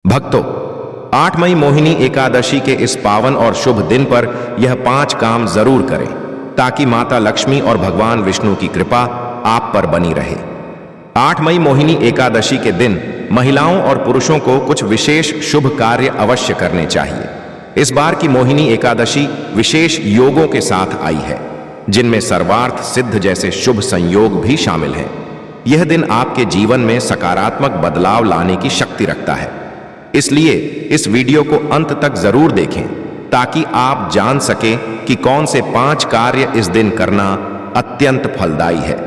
भक्तों, 8 मई मोहिनी एकादशी के इस पावन और शुभ दिन पर यह 5 काम जरूर करें ताकि माता लक्ष्मी और भगवान विष्णु की कृपा आप पर बनी रहे। 8 मई मोहिनी एकादशी के दिन महिलाओं और पुरुषों को कुछ विशेष शुभ कार्य अवश्य करने चाहिए। इस बार की मोहिनी एकादशी विशेष योगों के साथ आई है, जिनमें सर्वार्थ सिद्ध जैसे शुभ संयोग भी शामिल हैं। यह दिन आपके जीवन में सकारात्मक बदलाव लाने की शक्ति रखता है। इसलिए इस वीडियो को अंत तक जरूर देखें ताकि आप जान सकें कि कौन से 5 कार्य इस दिन करना अत्यंत फलदायी है।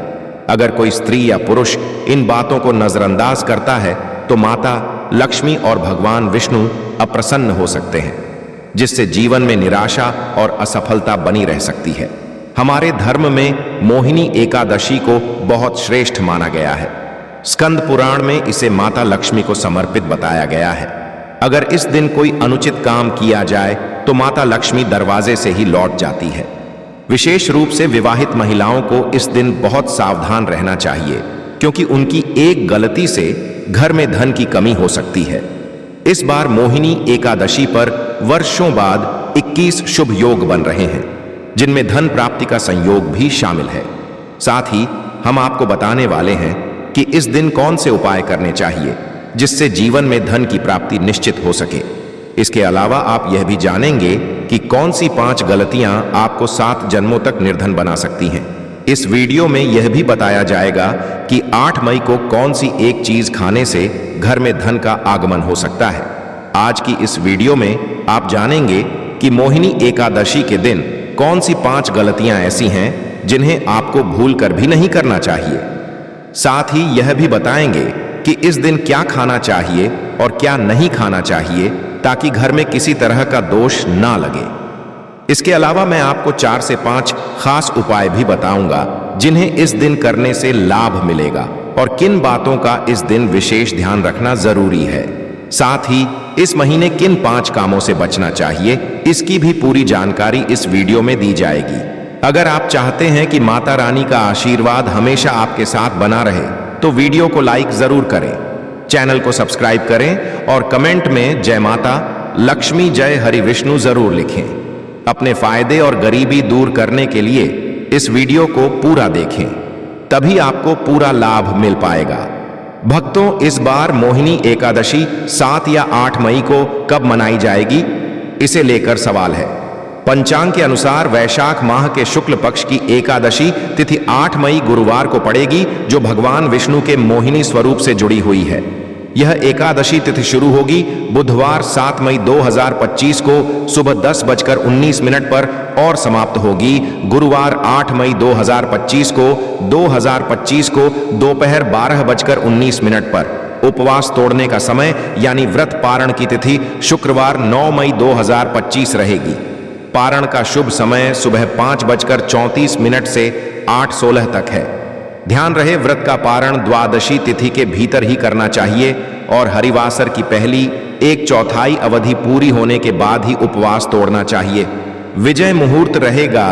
अगर कोई स्त्री या पुरुष इन बातों को नजरअंदाज करता है तो माता लक्ष्मी और भगवान विष्णु अप्रसन्न हो सकते हैं, जिससे जीवन में निराशा और असफलता बनी रह सकती है। हमारे धर्म में मोहिनी एकादशी को बहुत श्रेष्ठ माना गया है। स्कंद पुराण में इसे माता लक्ष्मी को समर्पित बताया गया है। अगर इस दिन कोई अनुचित काम किया जाए तो माता लक्ष्मी दरवाजे से ही लौट जाती है। विशेष रूप से विवाहित महिलाओं को इस दिन बहुत सावधान रहना चाहिए, क्योंकि उनकी एक गलती से घर में धन की कमी हो सकती है। इस बार मोहिनी एकादशी पर वर्षों बाद 21 शुभ योग बन रहे हैं, जिनमें धन प्राप्ति का संयोग भी शामिल है। साथ ही हम आपको बताने वाले हैं कि इस दिन कौन से उपाय करने चाहिए जिससे जीवन में धन की प्राप्ति निश्चित हो सके। इसके अलावा आप यह भी जानेंगे कि कौन सी 5 गलतियां आपको 7 जन्मों तक निर्धन बना सकती हैं। इस वीडियो में यह भी बताया जाएगा कि 8 मई को कौन सी एक चीज खाने से घर में धन का आगमन हो सकता है। आज की इस वीडियो में आप जानेंगे कि मोहिनी एकादशी के दिन कौन सी 5 गलतियां ऐसी हैं जिन्हें आपको भूल कर भी नहीं करना चाहिए। साथ ही यह भी बताएंगे कि इस दिन क्या खाना चाहिए और क्या नहीं खाना चाहिए ताकि घर में किसी तरह का दोष ना लगे। इसके अलावा मैं आपको 4 से 5 खास उपाय भी बताऊंगा जिन्हें इस दिन करने से लाभ मिलेगा और किन बातों का इस दिन विशेष ध्यान रखना जरूरी है। साथ ही इस महीने किन 5 कामों से बचना चाहिए, इसकी भी पूरी जानकारी इस वीडियो में दी जाएगी। अगर आप चाहते हैं कि माता रानी का आशीर्वाद हमेशा आपके साथ बना रहे तो वीडियो को लाइक जरूर करें, चैनल को सब्सक्राइब करें और कमेंट में जय माता लक्ष्मी जय हरि विष्णु जरूर लिखें। अपने फायदे और गरीबी दूर करने के लिए इस वीडियो को पूरा देखें, तभी आपको पूरा लाभ मिल पाएगा। भक्तों, इस बार मोहिनी एकादशी 7 या 8 मई को कब मनाई जाएगी, इसे लेकर सवाल है। पंचांग के अनुसार वैशाख माह के शुक्ल पक्ष की एकादशी तिथि 8 मई गुरुवार को पड़ेगी, जो भगवान विष्णु के मोहिनी स्वरूप से जुड़ी हुई है। यह एकादशी तिथि शुरू होगी बुधवार 7 मई 2025 को सुबह 10:19 पर और समाप्त होगी गुरुवार 8 मई 2025 को दोपहर 12:19 पर। उपवास तोड़ने का समय यानी व्रत पारण की तिथि शुक्रवार 9 मई 2025 रहेगी। पारण का शुभ समय सुबह 5:34 से 8:16 तक है। ध्यान रहे, व्रत का पारण द्वादशी तिथि के भीतर ही करना चाहिए और हरिवासर की पहली 1/4 अवधि पूरी होने के बाद ही उपवास तोड़ना चाहिए। विजय मुहूर्त रहेगा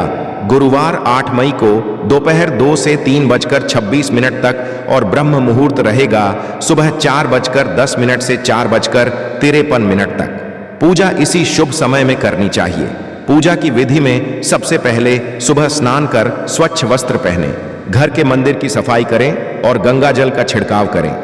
गुरुवार 8 मई को दोपहर 2 से 3:26 तक और ब्रह्म मुहूर्त रहेगा सुबह 4:10 से 4:53 तक। पूजा इसी शुभ समय में करनी चाहिए। पूजा की विधि में सबसे पहले सुबह स्नान कर स्वच्छ वस्त्र पहने, घर के मंदिर की सफाई करें और गंगा जल का छिड़काव करें।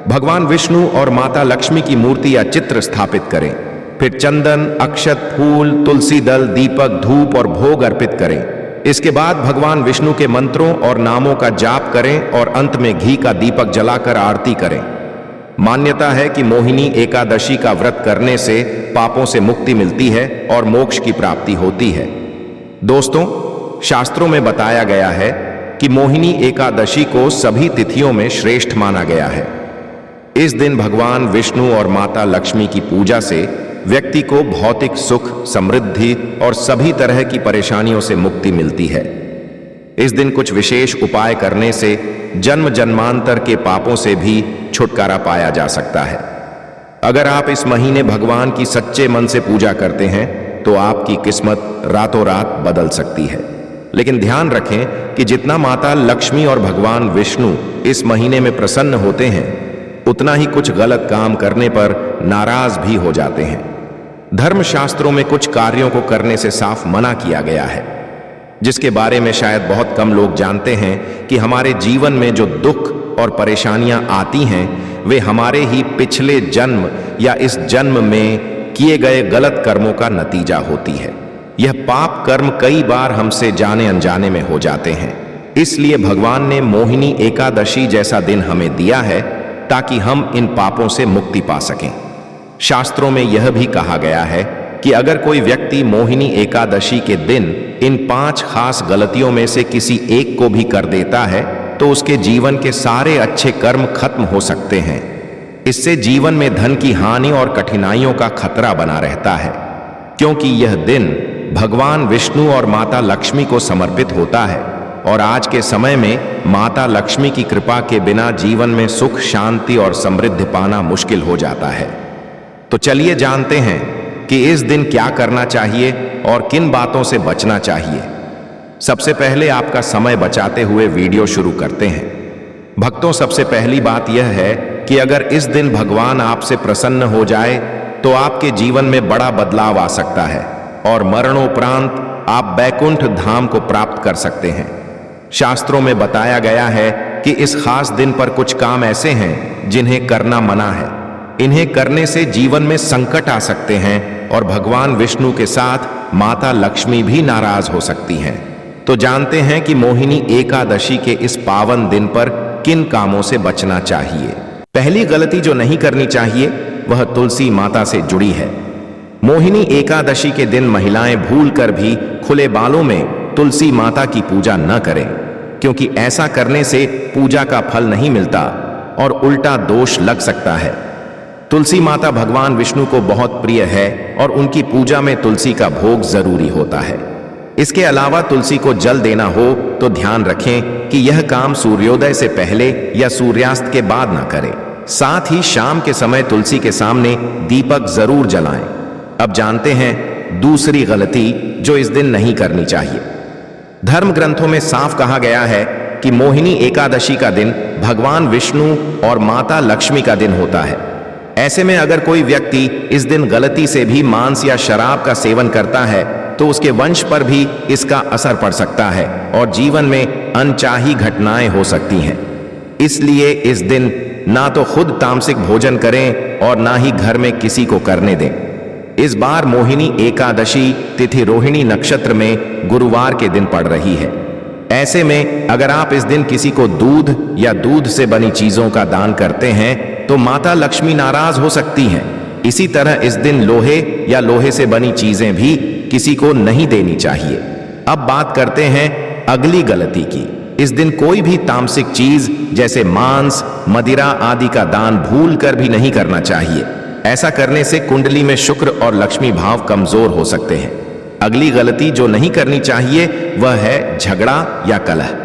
भगवान विष्णु और माता लक्ष्मी की मूर्ति या चित्र स्थापित करें। फिर चंदन, अक्षत, फूल, तुलसी दल, दीपक, धूप और भोग अर्पित करें। इसके बाद भगवान विष्णु के मंत्रों और नामों का जाप करें और अंत में घी का दीपक जलाकर आरती करें। मान्यता है कि मोहिनी एकादशी का व्रत करने से पापों से मुक्ति मिलती है और मोक्ष की प्राप्ति होती है। दोस्तों, शास्त्रों में बताया गया है कि मोहिनी एकादशी को सभी तिथियों में श्रेष्ठ माना गया है। इस दिन भगवान विष्णु और माता लक्ष्मी की पूजा से व्यक्ति को भौतिक सुख, समृद्धि और सभी तरह की परेशानियों से मुक्ति मिलती है। इस दिन कुछ विशेष उपाय करने से जन्म जन्मांतर के पापों से भी छुटकारा पाया जा सकता है। अगर आप इस महीने भगवान की सच्चे मन से पूजा करते हैं तो आपकी किस्मत रातों रात बदल सकती है। लेकिन ध्यान रखें कि जितना माता लक्ष्मी और भगवान विष्णु इस महीने में प्रसन्न होते हैं, उतना ही कुछ गलत काम करने पर नाराज भी हो जाते हैं। धर्मशास्त्रों में कुछ कार्यों को करने से साफ मना किया गया है, जिसके बारे में शायद बहुत कम लोग जानते हैं कि हमारे जीवन में जो दुख और परेशानियां आती हैं वे हमारे ही पिछले जन्म या इस जन्म में किए गए गलत कर्मों का नतीजा होती है। यह पाप कर्म कई बार हमसे जाने अनजाने में हो जाते हैं। इसलिए भगवान ने मोहिनी एकादशी जैसा दिन हमें दिया है ताकि हम इन पापों से मुक्ति पा सकें। शास्त्रों में यह भी कहा गया है कि अगर कोई व्यक्ति मोहिनी एकादशी के दिन इन 5 खास गलतियों में से किसी एक को भी कर देता है तो उसके जीवन के सारे अच्छे कर्म खत्म हो सकते हैं। इससे जीवन में धन की हानि और कठिनाइयों का खतरा बना रहता है, क्योंकि यह दिन भगवान विष्णु और माता लक्ष्मी को समर्पित होता है और आज के समय में माता लक्ष्मी की कृपा के बिना जीवन में सुख, शांति और समृद्धि पाना मुश्किल हो जाता है। तो चलिए जानते हैं कि इस दिन क्या करना चाहिए और किन बातों से बचना चाहिए। सबसे पहले आपका समय बचाते हुए वीडियो शुरू करते हैं। भक्तों, सबसे पहली बात यह है कि अगर इस दिन भगवान आपसे प्रसन्न हो जाए तो आपके जीवन में बड़ा बदलाव आ सकता है और मरणोपरांत आप बैकुंठ धाम को प्राप्त कर सकते हैं। शास्त्रों में बताया गया है कि इस खास दिन पर कुछ काम ऐसे हैं जिन्हें करना मना है। इन्हें करने से जीवन में संकट आ सकते हैं और भगवान विष्णु के साथ माता लक्ष्मी भी नाराज हो सकती हैं। तो जानते हैं कि मोहिनी एकादशी के इस पावन दिन पर किन कामों से बचना चाहिए। पहली गलती जो नहीं करनी चाहिए वह तुलसी माता से जुड़ी है। मोहिनी एकादशी के दिन महिलाएं भूलकर भी खुले बालों में तुलसी माता की पूजा न करें, क्योंकि ऐसा करने से पूजा का फल नहीं मिलता और उल्टा दोष लग सकता है। तुलसी माता भगवान विष्णु को बहुत प्रिय है और उनकी पूजा में तुलसी का भोग जरूरी होता है। इसके अलावा तुलसी को जल देना हो तो ध्यान रखें कि यह काम सूर्योदय से पहले या सूर्यास्त के बाद ना करें। साथ ही शाम के समय तुलसी के सामने दीपक जरूर जलाएं। अब जानते हैं दूसरी गलती जो इस दिन नहीं करनी चाहिए। धर्म ग्रंथों में साफ कहा गया है कि मोहिनी एकादशी का दिन भगवान विष्णु और माता लक्ष्मी का दिन होता है। ऐसे में अगर कोई व्यक्ति इस दिन गलती से भी मांस या शराब का सेवन करता है तो उसके वंश पर भी इसका असर पड़ सकता है और जीवन में अनचाही घटनाएं हो सकती हैं। इसलिए इस दिन ना तो खुद तामसिक भोजन करें और ना ही घर में किसी को करने दें। इस बार मोहिनी एकादशी तिथि रोहिणी नक्षत्र में गुरुवार के दिन पड़ रही है। ऐसे में अगर आप इस दिन किसी को दूध या दूध से बनी चीजों का दान करते हैं तो माता लक्ष्मी नाराज हो सकती हैं। इसी तरह इस दिन लोहे या लोहे से बनी चीजें भी किसी को नहीं देनी चाहिए। अब बात करते हैं अगली गलती की। इस दिन कोई भी तामसिक चीज जैसे मांस, मदिरा आदि का दान भूल कर भी नहीं करना चाहिए। ऐसा करने से कुंडली में शुक्र और लक्ष्मी भाव कमजोर हो सकते हैं। अगली गलती जो नहीं करनी चाहिए वह है झगड़ा या कलह।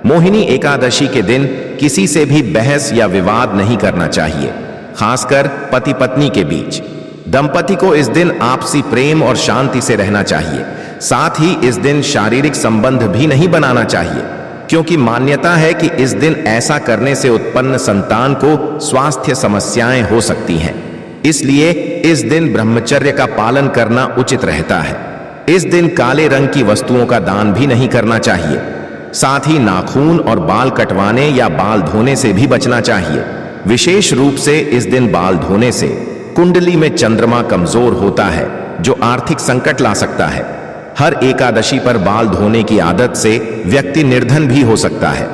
मोहिनी एकादशी के दिन किसी से भी बहस या विवाद नहीं करना चाहिए, खासकर पति पत्नी के बीच। दंपति को इस दिन आपसी प्रेम और शांति से रहना चाहिए। साथ ही इस दिन शारीरिक संबंध भी नहीं बनाना चाहिए, क्योंकि मान्यता है कि इस दिन ऐसा करने से उत्पन्न संतान को स्वास्थ्य समस्याएं हो सकती हैं। इसलिए इस दिन ब्रह्मचर्य का पालन करना उचित रहता है। इस दिन काले रंग की वस्तुओं का दान भी नहीं करना चाहिए। साथ ही नाखून और बाल कटवाने या बाल धोने से भी बचना चाहिए। विशेष रूप से इस दिन बाल धोने से कुंडली में चंद्रमा कमजोर होता है, जो आर्थिक संकट ला सकता है। हर एकादशी पर बाल धोने की आदत से व्यक्ति निर्धन भी हो सकता है।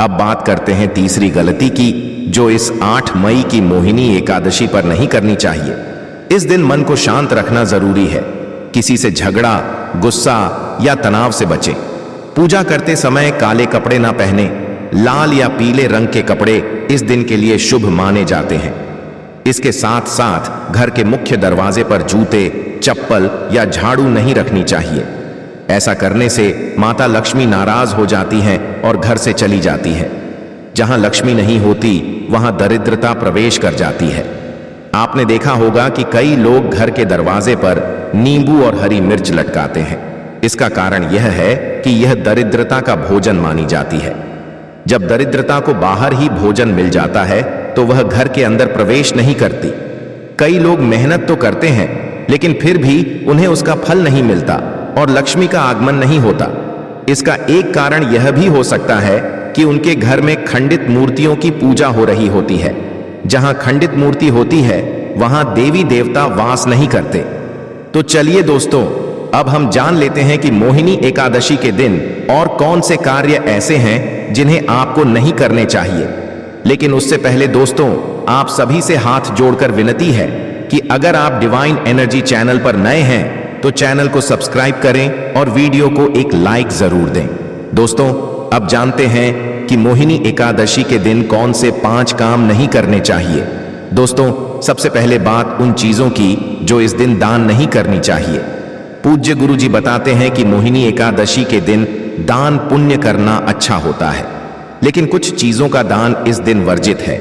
अब बात करते हैं तीसरी गलती की, जो इस 8 मई की मोहिनी एकादशी पर नहीं करनी चाहिए। इस दिन मन को शांत रखना जरूरी है। किसी से झगड़ा, गुस्सा या तनाव से बचें। पूजा करते समय काले कपड़े ना पहने। लाल या पीले रंग के कपड़े इस दिन के लिए शुभ माने जाते हैं। इसके साथ साथ घर के मुख्य दरवाजे पर जूते, चप्पल या झाड़ू नहीं रखनी चाहिए। ऐसा करने से माता लक्ष्मी नाराज हो जाती हैं और घर से चली जाती है। जहां लक्ष्मी नहीं होती वहां दरिद्रता प्रवेश कर जाती है। आपने देखा होगा कि कई लोग घर के दरवाजे पर नींबू और हरी मिर्च लटकाते हैं। इसका कारण यह है कि यह दरिद्रता का भोजन मानी जाती है। जब दरिद्रता को बाहर ही भोजन मिल जाता है तो वह घर के अंदर प्रवेश नहीं करती। कई लोग मेहनत तो करते हैं लेकिन फिर भी उन्हें उसका फल नहीं मिलता और लक्ष्मी का आगमन नहीं होता। इसका एक कारण यह भी हो सकता है कि उनके घर में खंडित मूर्तियों की पूजा हो रही होती है। जहां खंडित मूर्ति होती है वहां देवी देवता वास नहीं करते। तो चलिए दोस्तों, अब हम जान लेते हैं कि मोहिनी एकादशी के दिन और कौन से कार्य ऐसे हैं जिन्हें आपको नहीं करने चाहिए। लेकिन उससे पहले दोस्तों, आप सभी से हाथ जोड़कर विनती है कि अगर आप डिवाइन एनर्जी चैनल पर नए हैं तो चैनल को सब्सक्राइब करें और वीडियो को एक लाइक जरूर दें। दोस्तों, अब जानते हैं कि मोहिनी एकादशी के दिन कौन से 5 काम नहीं करने चाहिए। दोस्तों, सबसे पहले बात उन चीजों की जो इस दिन दान नहीं करनी चाहिए। पूज्य गुरु जी बताते हैं कि मोहिनी एकादशी के दिन दान पुण्य करना अच्छा होता है, लेकिन कुछ चीजों का दान इस दिन वर्जित है।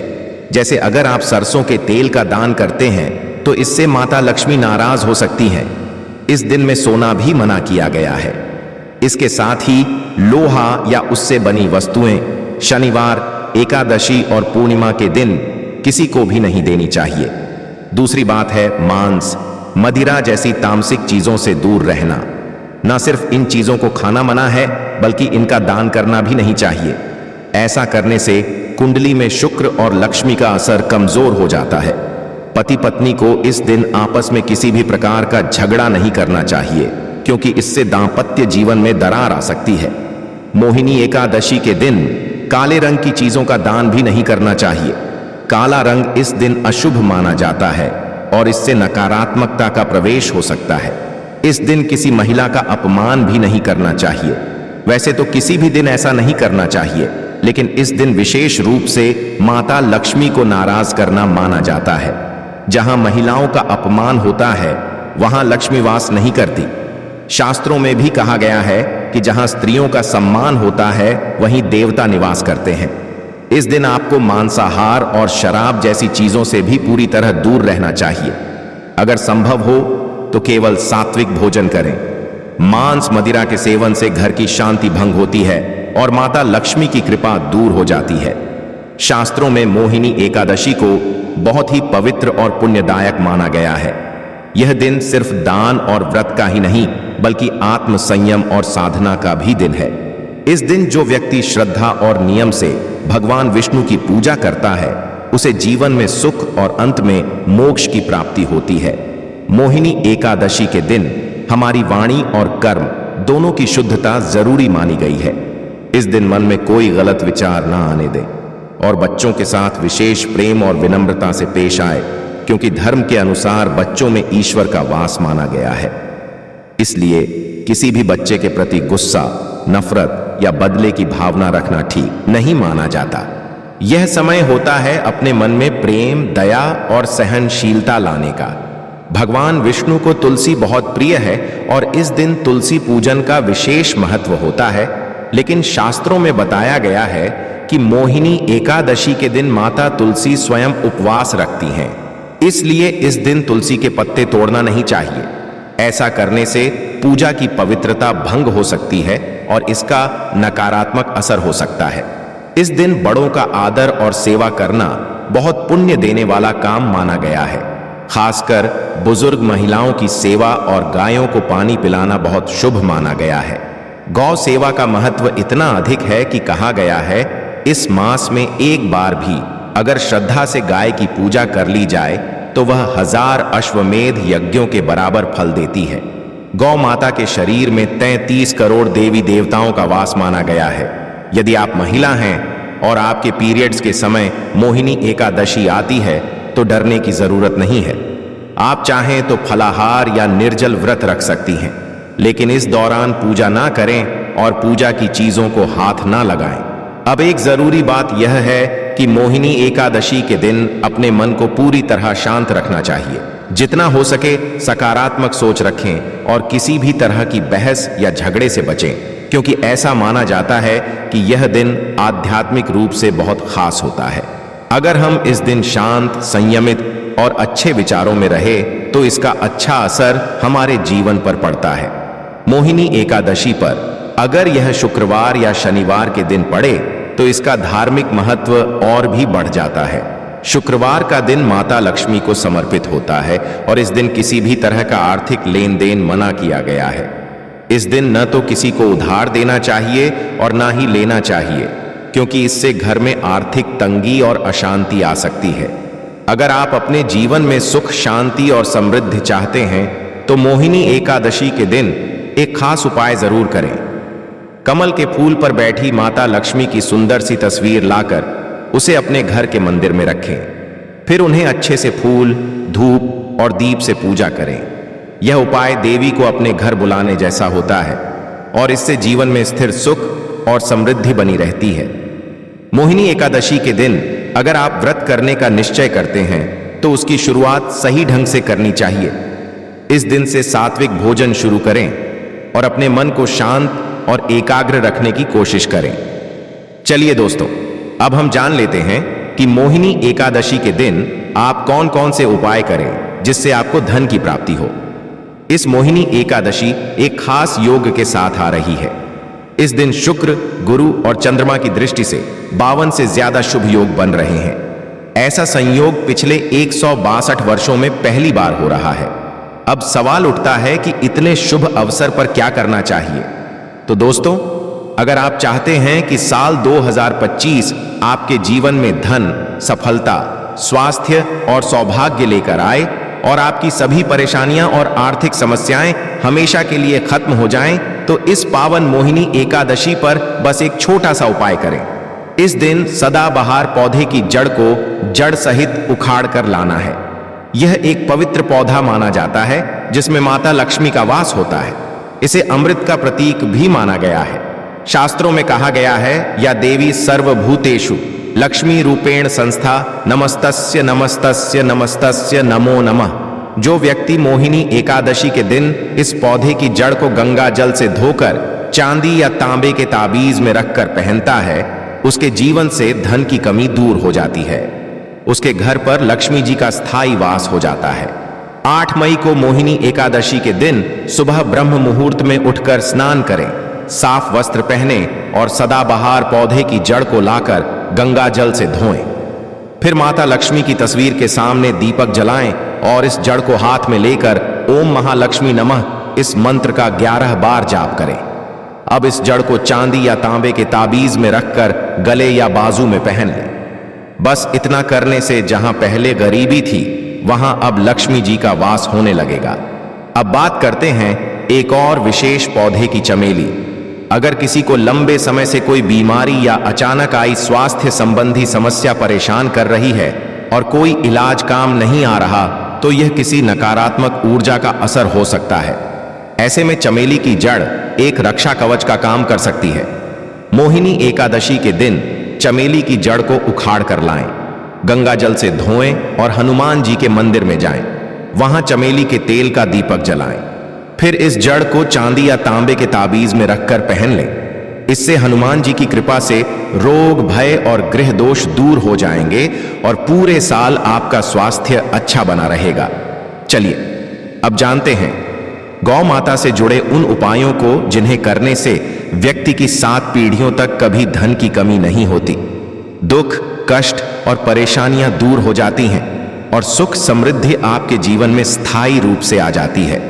जैसे अगर आप सरसों के तेल का दान करते हैं तो इससे माता लक्ष्मी नाराज हो सकती हैं। इस दिन में सोना भी मना किया गया है। इसके साथ ही लोहा या उससे बनी वस्तुएं शनिवार, एकादशी और पूर्णिमा के दिन किसी को भी नहीं देनी चाहिए। दूसरी बात है मांस, मदिरा जैसी तामसिक चीजों से दूर रहना। ना सिर्फ इन चीजों को खाना मना है बल्कि इनका दान करना भी नहीं चाहिए। ऐसा करने से कुंडली में शुक्र और लक्ष्मी का असर कमजोर हो जाता है। पति पत्नी को इस दिन आपस में किसी भी प्रकार का झगड़ा नहीं करना चाहिए, क्योंकि इससे दांपत्य जीवन में दरार आ सकती है। मोहिनी एकादशी के दिन काले रंग की चीजों का दान भी नहीं करना चाहिए। काला रंग इस दिन अशुभ माना जाता है और इससे नकारात्मकता का प्रवेश हो सकता है। इस दिन किसी महिला का अपमान भी नहीं करना चाहिए। वैसे तो किसी भी दिन ऐसा नहीं करना चाहिए, लेकिन इस दिन विशेष रूप से माता लक्ष्मी को नाराज करना माना जाता है। जहां महिलाओं का अपमान होता है वहां लक्ष्मी वास नहीं करती। शास्त्रों में भी कहा गया है कि जहां स्त्रियों का सम्मान होता है वहीं देवता निवास करते हैं। इस दिन आपको मांसाहार और शराब जैसी चीजों से भी पूरी तरह दूर रहना चाहिए। अगर संभव हो तो केवल सात्विक भोजन करें। मांस मदिरा के सेवन से घर की शांति भंग होती है और माता लक्ष्मी की कृपा दूर हो जाती है। शास्त्रों में मोहिनी एकादशी को बहुत ही पवित्र और पुण्यदायक माना गया है। यह दिन सिर्फ दान और व्रत का ही नहीं बल्कि आत्म संयम और साधना का भी दिन है। इस दिन जो व्यक्ति श्रद्धा और नियम से भगवान विष्णु की पूजा करता है उसे जीवन में सुख और अंत में मोक्ष की प्राप्ति होती है। मोहिनी एकादशी के दिन हमारी वाणी और कर्म दोनों की शुद्धता जरूरी मानी गई है। इस दिन मन में कोई गलत विचार ना आने दें और बच्चों के साथ विशेष प्रेम और विनम्रता से पेश आए, क्योंकि धर्म के अनुसार बच्चों में ईश्वर का वास माना गया है। इसलिए किसी भी बच्चे के प्रति गुस्सा, नफरत या बदले की भावना रखना ठीक नहीं माना जाता। यह समय होता है अपने मन में प्रेम, दया और सहनशीलता लाने का। भगवान विष्णु को तुलसी बहुत प्रिय है और इस दिन तुलसी पूजन का विशेष महत्व होता है। लेकिन शास्त्रों में बताया गया है कि मोहिनी एकादशी के दिन माता तुलसी स्वयं उपवास रखती हैं। इसलिए इस दिन तुलसी के पत्ते तोड़ना नहीं चाहिए। ऐसा करने से पूजा की पवित्रता भंग हो सकती है और इसका नकारात्मक असर हो सकता है। इस दिन बड़ों का आदर और सेवा करना बहुत पुण्य देने वाला काम माना गया है। खासकर बुजुर्ग महिलाओं की सेवा और गायों को पानी पिलाना बहुत शुभ माना गया है। गौ सेवा का महत्व इतना अधिक है कि कहा गया है इस मास में एक बार भी अगर श्रद्धा से गाय की पूजा कर ली जाए तो वह 1000 अश्वमेध यज्ञों के बराबर फल देती है। गौ माता के शरीर में 33 करोड़ देवी देवताओं का वास माना गया है। यदि आप महिला हैं और आपके पीरियड्स के समय मोहिनी एकादशी आती है तो डरने की जरूरत नहीं है। आप चाहें तो फलाहार या निर्जल व्रत रख सकती हैं, लेकिन इस दौरान पूजा ना करें और पूजा की चीजों को हाथ ना लगाएं। अब एक जरूरी बात यह है कि मोहिनी एकादशी के दिन अपने मन को पूरी तरह शांत रखना चाहिए। जितना हो सके सकारात्मक सोच रखें और किसी भी तरह की बहस या झगड़े से बचें, क्योंकि ऐसा माना जाता है कि यह दिन आध्यात्मिक रूप से बहुत खास होता है। अगर हम इस दिन शांत, संयमित और अच्छे विचारों में रहे तो इसका अच्छा असर हमारे जीवन पर पड़ता है। मोहिनी एकादशी पर अगर यह शुक्रवार या शनिवार के दिन पड़े तो इसका धार्मिक महत्व और भी बढ़ जाता है। शुक्रवार का दिन माता लक्ष्मी को समर्पित होता है और इस दिन किसी भी तरह का आर्थिक लेन देन मना किया गया है। इस दिन न तो किसी को उधार देना चाहिए और ना ही लेना चाहिए, क्योंकि इससे घर में आर्थिक तंगी और अशांति आ सकती है। अगर आप अपने जीवन में सुख, शांति और समृद्धि चाहते हैं तो मोहिनी एकादशी के दिन एक खास उपाय जरूर करें। कमल के फूल पर बैठी माता लक्ष्मी की सुंदर सी तस्वीर लाकर उसे अपने घर के मंदिर में रखें। फिर उन्हें अच्छे से फूल, धूप और दीप से पूजा करें। यह उपाय देवी को अपने घर बुलाने जैसा होता है और इससे जीवन में स्थिर सुख और समृद्धि बनी रहती है। मोहिनी एकादशी के दिन अगर आप व्रत करने का निश्चय करते हैं तो उसकी शुरुआत सही ढंग से करनी चाहिए। इस दिन से सात्विक भोजन शुरू करें और अपने मन को शांत और एकाग्र रखने की कोशिश करें। चलिए दोस्तों, अब हम जान लेते हैं कि मोहिनी एकादशी के दिन आप कौन कौन से उपाय करें जिससे आपको धन की प्राप्ति हो। इस मोहिनी एकादशी एक खास योग के साथ आ रही है। इस दिन शुक्र, गुरु और चंद्रमा की दृष्टि से 52 से ज्यादा शुभ योग बन रहे हैं। ऐसा संयोग पिछले 162 वर्षों में पहली बार हो रहा है। अब सवाल उठता है कि इतने शुभ अवसर पर क्या करना चाहिए। तो दोस्तों, अगर आप चाहते हैं कि साल 2025 आपके जीवन में धन, सफलता, स्वास्थ्य और सौभाग्य लेकर आए और आपकी सभी परेशानियां और आर्थिक समस्याएं हमेशा के लिए खत्म हो जाएं, तो इस पावन मोहिनी एकादशी पर बस एक छोटा सा उपाय करें। इस दिन सदाबहार पौधे की जड़ को जड़ सहित उखाड़ कर लाना है। यह एक पवित्र पौधा माना जाता है जिसमें माता लक्ष्मी का वास होता है। इसे अमृत का प्रतीक भी माना गया है। शास्त्रों में कहा गया है, या देवी सर्वभूतेषु लक्ष्मी रूपेण संस्था नमस्तस्य नमस्तस्य नमस्तस्य नमो नमः। जो व्यक्ति मोहिनी एकादशी के दिन इस पौधे की जड़ को गंगा जल से धोकर चांदी या तांबे के ताबीज में रखकर पहनता है, उसके जीवन से धन की कमी दूर हो जाती है। उसके घर पर लक्ष्मी जी का स्थायी वास हो जाता है। 8 मई को मोहिनी एकादशी के दिन सुबह ब्रह्म मुहूर्त में उठकर स्नान करें, साफ वस्त्र पहने और सदाबहार पौधे की जड़ को लाकर गंगा जल से धोएं। फिर माता लक्ष्मी की तस्वीर के सामने दीपक जलाएं और इस जड़ को हाथ में लेकर ओम महालक्ष्मी नमः इस मंत्र का 11 बार जाप करें। अब इस जड़ को चांदी या तांबे के ताबीज में रखकर गले या बाजू में पहन लें। बस इतना करने से जहां पहले गरीबी थी, वहां अब लक्ष्मी जी का वास होने लगेगा। अब बात करते हैं एक और विशेष पौधे की, चमेली। अगर किसी को लंबे समय से कोई बीमारी या अचानक आई स्वास्थ्य संबंधी समस्या परेशान कर रही है और कोई इलाज काम नहीं आ रहा, तो यह किसी नकारात्मक ऊर्जा का असर हो सकता है। ऐसे में चमेली की जड़ एक रक्षा कवच का काम कर सकती है। मोहिनी एकादशी के दिन चमेली की जड़ को उखाड़ कर लाएं, गंगा जल से धोएं और हनुमान जी के मंदिर में जाएं। वहां चमेली के तेल का दीपक जलाएं। फिर इस जड़ को चांदी या तांबे के ताबीज में रखकर पहन लें। इससे हनुमान जी की कृपा से रोग, भय और गृह दोष दूर हो जाएंगे और पूरे साल आपका स्वास्थ्य अच्छा बना रहेगा। चलिए अब जानते हैं गौ माता से जुड़े उन उपायों को जिन्हें करने से व्यक्ति की 7 पीढ़ियों तक कभी धन की कमी नहीं होती, दुख, कष्ट और परेशानियां दूर हो जाती हैं और सुख समृद्धि आपके जीवन में स्थायी रूप से आ जाती है।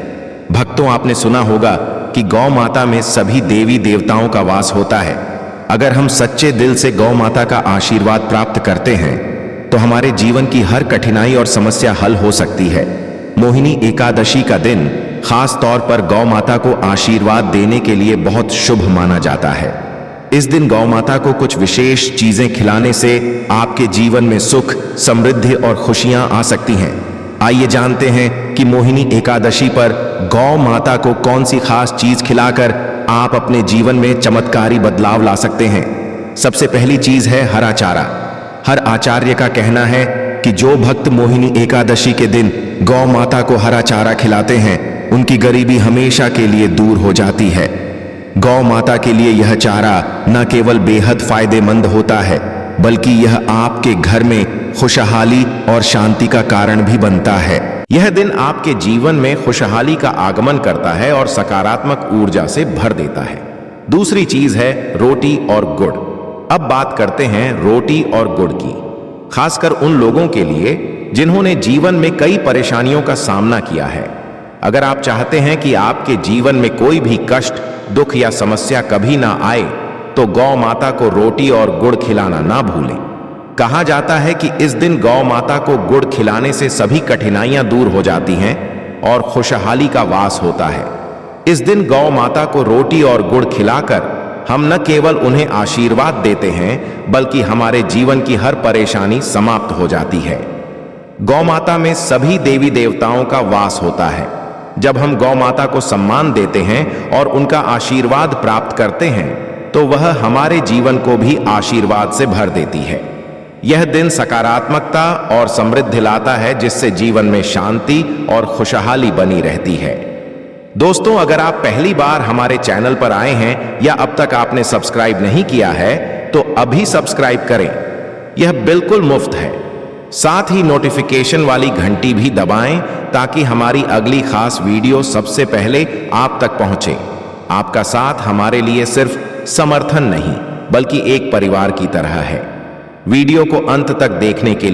भक्तों, आपने सुना होगा कि गौ माता में सभी देवी देवताओं का वास होता है। अगर हम सच्चे दिल से गौ माता का आशीर्वाद प्राप्त करते हैं तो हमारे जीवन की हर कठिनाई और समस्या हल हो सकती है। मोहिनी एकादशी का दिन खास तौर पर गौ माता को आशीर्वाद देने के लिए बहुत शुभ माना जाता है। इस दिन गौ माता को कुछ विशेष चीजें खिलाने से आपके जीवन में सुख, समृद्धि और खुशियां आ सकती हैं। आइए जानते हैं कि मोहिनी एकादशी पर गौ माता को कौन सी खास चीज खिलाकर आप अपने जीवन में चमत्कारी बदलाव ला सकते हैं। सबसे पहली चीज है हरा चारा। हर आचार्य का कहना है कि जो भक्त मोहिनी एकादशी के दिन गौ माता को हरा चारा खिलाते हैं, उनकी गरीबी हमेशा के लिए दूर हो जाती है। गौ माता के लिए यह चारा न केवल बेहद फायदेमंद होता है, बल्कि यह आपके घर में खुशहाली और शांति का कारण भी बनता है। यह दिन आपके जीवन में खुशहाली का आगमन करता है और सकारात्मक ऊर्जा से भर देता है। दूसरी चीज है रोटी और गुड़। अब बात करते हैं रोटी और गुड़ की। खासकर उन लोगों के लिए जिन्होंने जीवन में कई परेशानियों का सामना किया है। अगर आप चाहते हैं कि आपके जीवन में कोई भी कष्ट, दुख या समस्या कभी ना आए, तो गौ माता को रोटी और गुड़ खिलाना ना भूलें। कहा जाता है कि इस दिन गौ माता को गुड़ खिलाने से सभी कठिनाइयां दूर हो जाती हैं और खुशहाली का वास होता है। इस दिन गौ माता को रोटी और गुड़ खिलाकर हम न केवल उन्हें आशीर्वाद देते हैं, बल्कि हमारे जीवन की हर परेशानी समाप्त हो जाती है। गौ माता में सभी देवी देवताओं का वास होता है। जब हम गौ माता को सम्मान देते हैं और उनका आशीर्वाद प्राप्त करते हैं, तो वह हमारे जीवन को भी आशीर्वाद से भर देती है। यह दिन सकारात्मकता और समृद्धि लाता है, जिससे जीवन में शांति और खुशहाली बनी रहती है। दोस्तों, अगर आप पहली बार हमारे चैनल पर आए हैं या अब तक आपने सब्सक्राइब नहीं किया है, तो अभी सब्सक्राइब करें। यह बिल्कुल मुफ्त है। साथ ही नोटिफिकेशन वाली घंटी भी दबाएं ताकि हमारी अगली खास वीडियो सबसे पहले आप तक पहुंचे। आपका साथ हमारे लिए सिर्फ समर्थन नहीं, बल्कि एक परिवार की तरह है। वीडियो को अंत तक देखने के लिए